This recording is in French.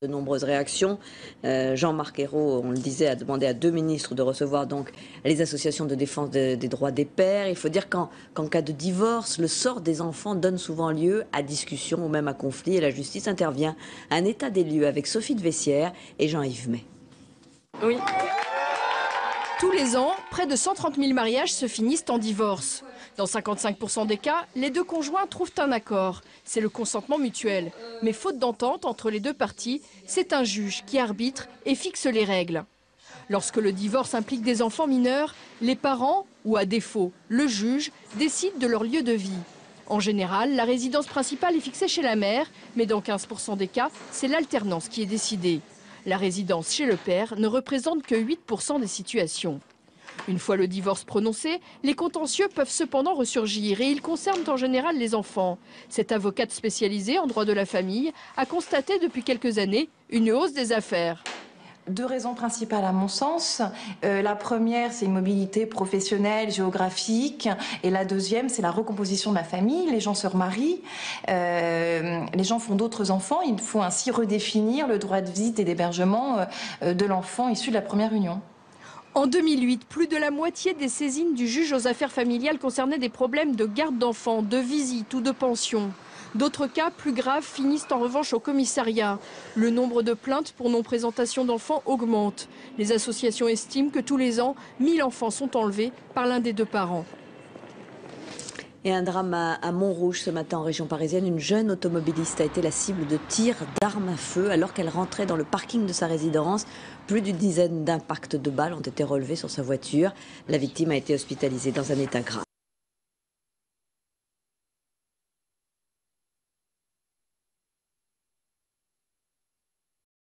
De nombreuses réactions. Jean-Marc Ayrault, on le disait, a demandé à 2 ministres de recevoir donc les associations de défense des droits des pères. Il faut dire qu'en cas de divorce, le sort des enfants donne souvent lieu à discussion ou même à conflit et la justice intervient. Un état des lieux avec Sophie de Vessières et Jean-Yves May. Oui. Tous les ans, près de 130 000 mariages se finissent en divorce. Dans 55% des cas, les deux conjoints trouvent un accord. C'est le consentement mutuel. Mais faute d'entente entre les deux parties, c'est un juge qui arbitre et fixe les règles. Lorsque le divorce implique des enfants mineurs, les parents, ou à défaut, le juge, décident de leur lieu de vie. En général, la résidence principale est fixée chez la mère, mais dans 15% des cas, c'est l'alternance qui est décidée. La résidence chez le père ne représente que 8% des situations. Une fois le divorce prononcé, les contentieux peuvent cependant ressurgir et ils concernent en général les enfants. Cette avocate spécialisée en droit de la famille a constaté depuis quelques années une hausse des affaires. 2 raisons principales à mon sens. La première, c'est une mobilité professionnelle, géographique. Et la deuxième, c'est la recomposition de la famille. Les gens se remarient, les gens font d'autres enfants. Il faut ainsi redéfinir le droit de visite et d'hébergement de l'enfant issu de la première union. En 2008, plus de la moitié des saisines du juge aux affaires familiales concernaient des problèmes de garde d'enfants, de visite ou de pension. D'autres cas plus graves finissent en revanche au commissariat. Le nombre de plaintes pour non-présentation d'enfants augmente. Les associations estiment que tous les ans, 1000 enfants sont enlevés par l'un des deux parents. Et un drame à Montrouge ce matin en région parisienne. Une jeune automobiliste a été la cible de tirs d'armes à feu alors qu'elle rentrait dans le parking de sa résidence. Plus d'une dizaine d'impacts de balles ont été relevés sur sa voiture. La victime a été hospitalisée dans un état grave.